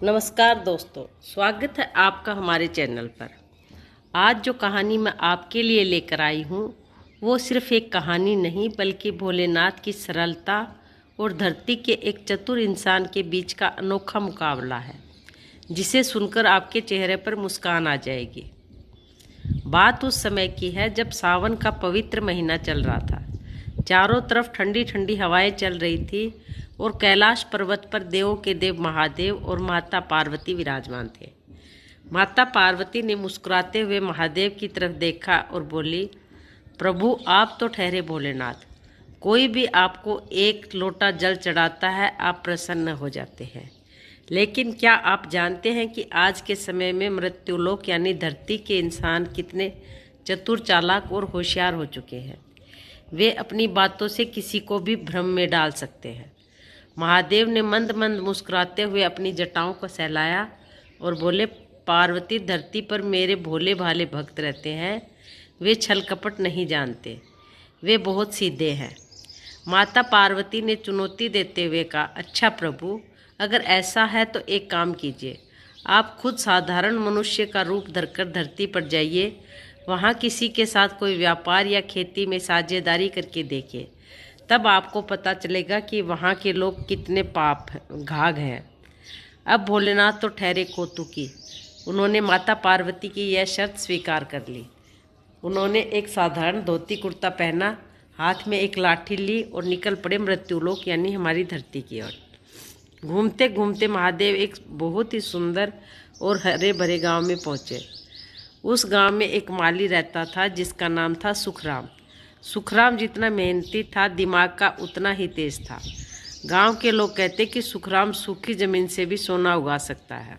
नमस्कार दोस्तों, स्वागत है आपका हमारे चैनल पर। आज जो कहानी मैं आपके लिए लेकर आई हूँ वो सिर्फ एक कहानी नहीं बल्कि भोलेनाथ की सरलता और धरती के एक चतुर इंसान के बीच का अनोखा मुकाबला है, जिसे सुनकर आपके चेहरे पर मुस्कान आ जाएगी। बात उस समय की है जब सावन का पवित्र महीना चल रहा था। चारों तरफ ठंडी ठंडी हवाएं चल रही थी और कैलाश पर्वत पर देवों के देव महादेव और माता पार्वती विराजमान थे। माता पार्वती ने मुस्कुराते हुए महादेव की तरफ देखा और बोली, प्रभु आप तो ठहरे भोलेनाथ, कोई भी आपको एक लोटा जल चढ़ाता है आप प्रसन्न हो जाते हैं। लेकिन क्या आप जानते हैं कि आज के समय में मृत्युलोक यानी धरती के इंसान कितने चतुर, चालाक और होशियार हो चुके हैं। वे अपनी बातों से किसी को भी भ्रम में डाल सकते हैं। महादेव ने मंद मंद मुस्कुराते हुए अपनी जटाओं को सहलाया और बोले, पार्वती, धरती पर मेरे भोले भाले भक्त रहते हैं। वे छल कपट नहीं जानते, वे बहुत सीधे हैं। माता पार्वती ने चुनौती देते हुए कहा, अच्छा प्रभु, अगर ऐसा है तो एक काम कीजिए, आप खुद साधारण मनुष्य का रूप धरकर धरती पर जाइए, वहाँ किसी के साथ कोई व्यापार या खेती में साझेदारी करके देखिए, तब आपको पता चलेगा कि वहाँ के लोग कितने घाघ हैं। अब भोलेनाथ तो ठहरे कौतुकी। उन्होंने माता पार्वती की यह शर्त स्वीकार कर ली। उन्होंने एक साधारण धोती कुर्ता पहना, हाथ में एक लाठी ली और निकल पड़े मृत्युलोक यानी हमारी धरती की ओर। घूमते घूमते महादेव एक बहुत ही सुंदर और हरे भरे गांव में पहुँचे। उस गांव में एक माली रहता था जिसका नाम था सुखराम। सुखराम जितना मेहनती था, दिमाग का उतना ही तेज था। गांव के लोग कहते कि सुखराम सूखी जमीन से भी सोना उगा सकता है।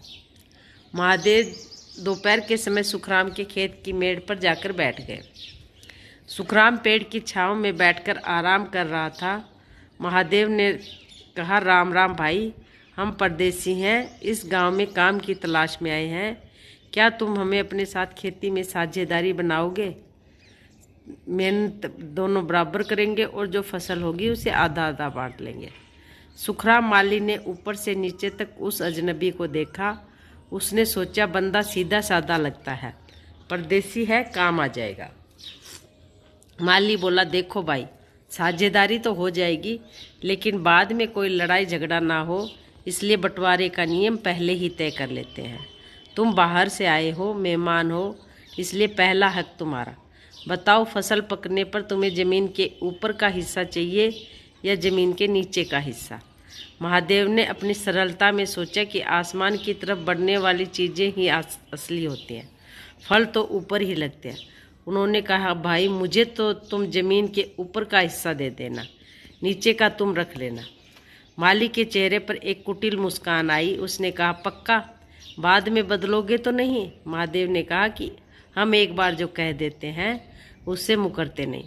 महादेव दोपहर के समय सुखराम के खेत की मेड़ पर जाकर बैठ गए। सुखराम पेड़ की छांव में बैठकर आराम कर रहा था। महादेव ने कहा, राम राम भाई, हम परदेसी हैं, इस गांव में काम की तलाश में आए हैं। क्या तुम हमें अपने साथ खेती में साझेदारी बनाओगे? मेहनत दोनों बराबर करेंगे और जो फसल होगी उसे आधा आधा बांट लेंगे। सुखराम माली ने ऊपर से नीचे तक उस अजनबी को देखा। उसने सोचा, बंदा सीधा साधा लगता है, परदेसी है, काम आ जाएगा। माली बोला, देखो भाई, साझेदारी तो हो जाएगी लेकिन बाद में कोई लड़ाई झगड़ा ना हो, इसलिए बंटवारे का नियम पहले ही तय कर लेते हैं। तुम बाहर से आए हो, मेहमान हो, इसलिए पहला हक तुम्हारा। बताओ, फसल पकने पर तुम्हें ज़मीन के ऊपर का हिस्सा चाहिए या ज़मीन के नीचे का हिस्सा? महादेव ने अपनी सरलता में सोचा कि आसमान की तरफ बढ़ने वाली चीज़ें ही असली होती हैं, फल तो ऊपर ही लगते हैं। उन्होंने कहा, भाई मुझे तो तुम ज़मीन के ऊपर का हिस्सा दे देना, नीचे का तुम रख लेना। माली के चेहरे पर एक कुटिल मुस्कान आई। उसने कहा, पक्का, बाद में बदलोगे तो नहीं? महादेव ने कहा कि हम एक बार जो कह देते हैं उससे मुकरते नहीं।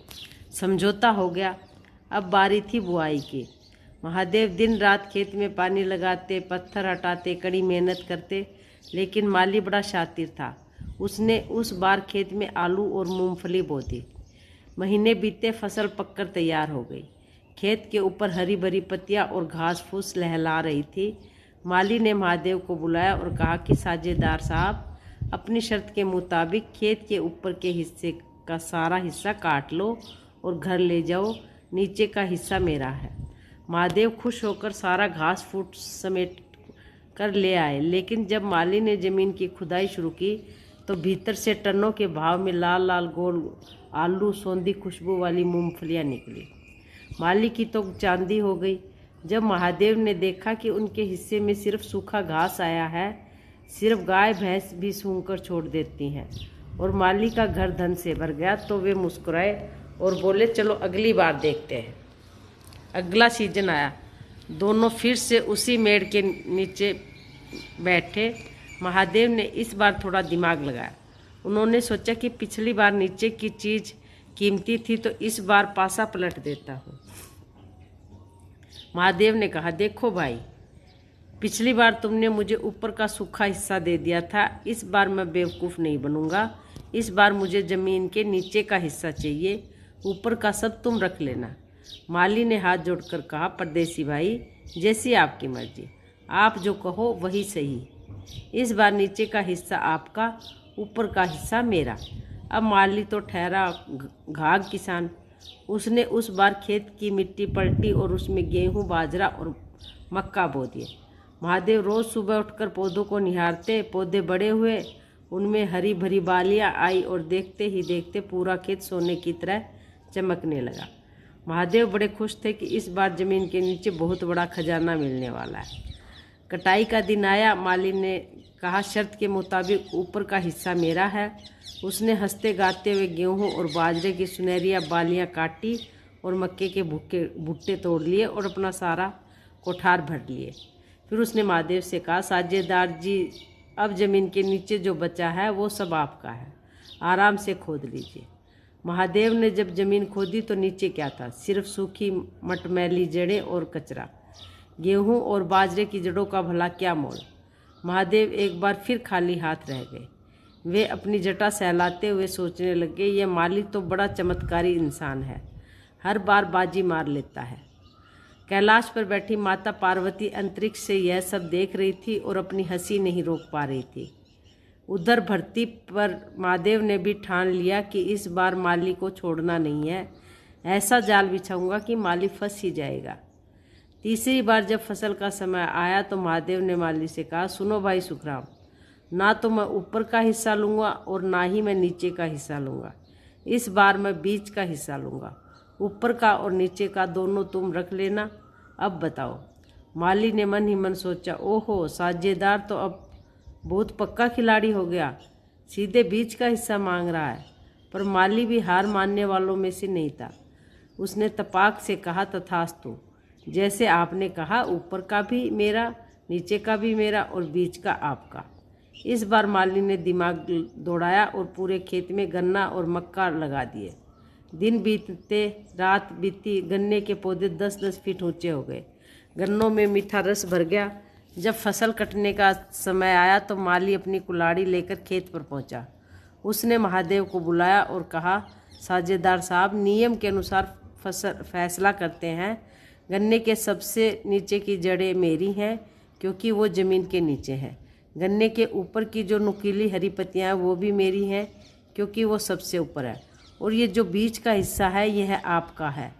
समझौता हो गया। अब बारी थी बुआई की। महादेव दिन रात खेत में पानी लगाते, पत्थर हटाते, कड़ी मेहनत करते, लेकिन माली बड़ा शातिर था। उसने उस बार खेत में आलू और मूंगफली बो दी। महीने बीते, फसल पककर तैयार हो गई। खेत के ऊपर हरी भरी पत्तियां और घास फूस लहला रही थी। माली ने महादेव को बुलाया और कहा कि साझेदार साहब, अपनी शर्त के मुताबिक खेत के ऊपर के हिस्से का सारा हिस्सा काट लो और घर ले जाओ, नीचे का हिस्सा मेरा है। महादेव खुश होकर सारा घास फूस समेट कर ले आए, लेकिन जब माली ने ज़मीन की खुदाई शुरू की तो भीतर से टनों के भाव में लाल लाल गोल आलू, सौंधी खुशबू वाली मूंगफलियाँ निकली। माली की तो चांदी हो गई जब महादेव ने देखा कि उनके हिस्से में सिर्फ सूखा घास आया है। सिर्फ गाय भैंस भी सूंघकर छोड़ देती हैं और माली का घर धन से भर गया। तो वे मुस्कुराए और बोले, चलो अगली बार देखते हैं। अगला सीजन आया। दोनों फिर से उसी मेड़ के नीचे बैठे। महादेव ने इस बार थोड़ा दिमाग लगाया। उन्होंने सोचा कि पिछली बार नीचे की चीज़ कीमती थी तो इस बार पासा पलट देता हूँ। महादेव ने कहा, देखो भाई, पिछली बार तुमने मुझे ऊपर का सूखा हिस्सा दे दिया था, इस बार मैं बेवकूफ़ नहीं बनूंगा। इस बार मुझे ज़मीन के नीचे का हिस्सा चाहिए, ऊपर का सब तुम रख लेना। माली ने हाथ जोड़कर कहा, परदेसी भाई, जैसी आपकी मर्जी। आप जो कहो वही सही। इस बार नीचे का हिस्सा आपका, ऊपर का हिस्सा मेरा। अब माली तो ठहरा घाघ किसान। उसने उस बार खेत की मिट्टी पलटी और उसमें गेहूं, बाजरा और मक्का बो दिए। महादेव रोज सुबह उठकर पौधों को निहारते। पौधे बड़े हुए, उनमें हरी भरी बालियां आई और देखते ही देखते पूरा खेत सोने की तरह चमकने लगा। महादेव बड़े खुश थे कि इस बार जमीन के नीचे बहुत बड़ा खजाना मिलने वाला है। कटाई का दिन आया। माली ने कहा, शर्त के मुताबिक ऊपर का हिस्सा मेरा है। उसने हंसते गाते हुए गेहूं और बाजरे की सुनहरी बालियां काटी और मक्के के भुट्टे तोड़ लिए और अपना सारा कोठार भर लिए। फिर उसने महादेव से कहा, साझेदार जी, अब जमीन के नीचे जो बचा है वो सब आपका है, आराम से खोद लीजिए। महादेव ने जब जमीन खोदी तो नीचे क्या था? सिर्फ सूखी मटमैली जड़ें और कचरा। गेहूं और बाजरे की जड़ों का भला क्या मोल। महादेव एक बार फिर खाली हाथ रह गए। वे अपनी जटा सहलाते हुए सोचने लगे, यह माली तो बड़ा चमत्कारी इंसान है, हर बार बाजी मार लेता है। कैलाश पर बैठी माता पार्वती अंतरिक्ष से यह सब देख रही थी और अपनी हंसी नहीं रोक पा रही थी। उधर धरती पर महादेव ने भी ठान लिया कि इस बार माली को छोड़ना नहीं है। ऐसा जाल बिछाऊंगा कि माली फंस ही जाएगा। तीसरी बार जब फसल का समय आया तो महादेव ने माली से कहा, सुनो भाई सुखराम, ना तो मैं ऊपर का हिस्सा लूँगा और ना ही मैं नीचे का हिस्सा लूँगा। इस बार मैं बीच का हिस्सा लूँगा। ऊपर का और नीचे का दोनों तुम रख लेना। अब बताओ। माली ने मन ही मन सोचा, ओहो, साझेदार तो अब बहुत पक्का खिलाड़ी हो गया, सीधे बीच का हिस्सा मांग रहा है। पर माली भी हार मानने वालों में से नहीं था। उसने तपाक से कहा, तथास्तु, जैसे आपने कहा, ऊपर का भी मेरा, नीचे का भी मेरा और बीच का आपका। इस बार माली ने दिमाग दौड़ाया और पूरे खेत में गन्ना और मक्का लगा दिए। दिन बीतते रात बीती, गन्ने के पौधे 10-10 फीट ऊंचे हो गए। गन्नों में मीठा रस भर गया। जब फसल कटने का समय आया तो माली अपनी कुल्हाड़ी लेकर खेत पर पहुंचा। उसने महादेव को बुलाया और कहा, साझेदार साहब, नियम के अनुसार फैसला करते हैं। गन्ने के सबसे नीचे की जड़ें मेरी हैं क्योंकि वो ज़मीन के नीचे हैं। गन्ने के ऊपर की जो नुकीली हरी पत्तियां हैं वो भी मेरी हैं क्योंकि वो सबसे ऊपर है। और ये जो बीच का हिस्सा है यह आपका है।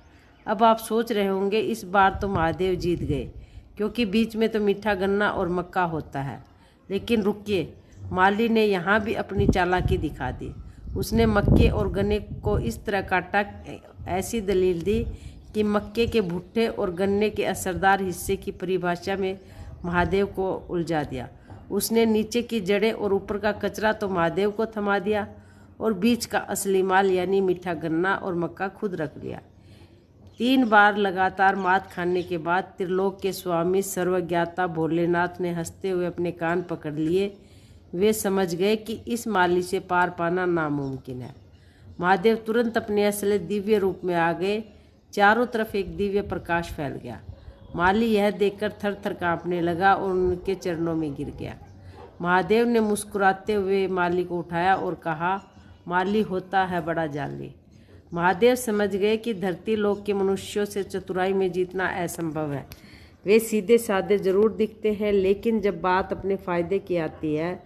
अब आप सोच रहे होंगे, इस बार तो महादेव जीत गए क्योंकि बीच में तो मीठा गन्ना और मक्का होता है। लेकिन रुकिए, माली ने यहाँ भी अपनी चालाकी दिखा दी। उसने मक्के और गन्ने को इस तरह काटा, ऐसी दलील दी कि मक्के के भुट्टे और गन्ने के असरदार हिस्से की परिभाषा में महादेव को उलझा दिया। उसने नीचे की जड़ें और ऊपर का कचरा तो महादेव को थमा दिया और बीच का असली माल यानी मीठा गन्ना और मक्का खुद रख लिया। 3 बार लगातार मात खाने के बाद त्रिलोक के स्वामी सर्वज्ञाता भोलेनाथ ने हंसते हुए अपने कान पकड़ लिए। वे समझ गए कि इस माली से पार पाना नामुमकिन है। महादेव तुरंत अपने असली दिव्य रूप में आ गए। चारों तरफ एक दिव्य प्रकाश फैल गया। माली यह देखकर थर थर काँपने लगा और उनके चरणों में गिर गया। महादेव ने मुस्कुराते हुए माली को उठाया और कहा, माली होता है बड़ा जाली। महादेव समझ गए कि धरती लोक के मनुष्यों से चतुराई में जीतना असंभव है। वे सीधे साधे जरूर दिखते हैं, लेकिन जब बात अपने फायदे की आती है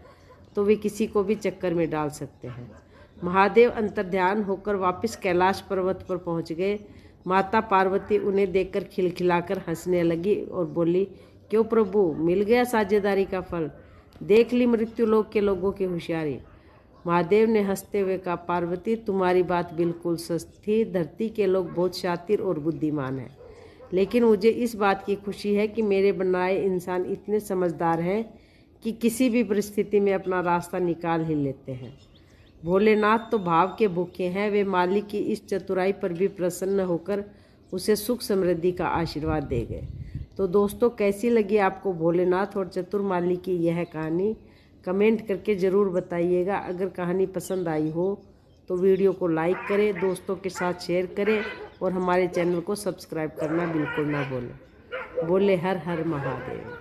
तो वे किसी को भी चक्कर में डाल सकते हैं। महादेव अंतर्ध्यान होकर वापस कैलाश पर्वत पर पहुंच गए। माता पार्वती उन्हें देखकर खिलखिलाकर हंसने लगी और बोली, क्यों प्रभु, मिल गया साझेदारी का फल? देख ली मृत्यु लोक के लोगों की होशियारी। महादेव ने हंसते हुए कहा, पार्वती, तुम्हारी बात बिल्कुल सच थी। धरती के लोग बहुत शातिर और बुद्धिमान हैं, लेकिन मुझे इस बात की खुशी है कि मेरे बनाए इंसान इतने समझदार हैं कि किसी भी परिस्थिति में अपना रास्ता निकाल ही लेते हैं। भोलेनाथ तो भाव के भूखे हैं। वे माली की इस चतुराई पर भी प्रसन्न होकर उसे सुख समृद्धि का आशीर्वाद दे गए। तो दोस्तों, कैसी लगी आपको भोलेनाथ और चतुर माली की यह कहानी? कमेंट करके ज़रूर बताइएगा। अगर कहानी पसंद आई हो तो वीडियो को लाइक करें, दोस्तों के साथ शेयर करें और हमारे चैनल को सब्सक्राइब करना बिल्कुल ना भूलें। बोले हर हर महादेव।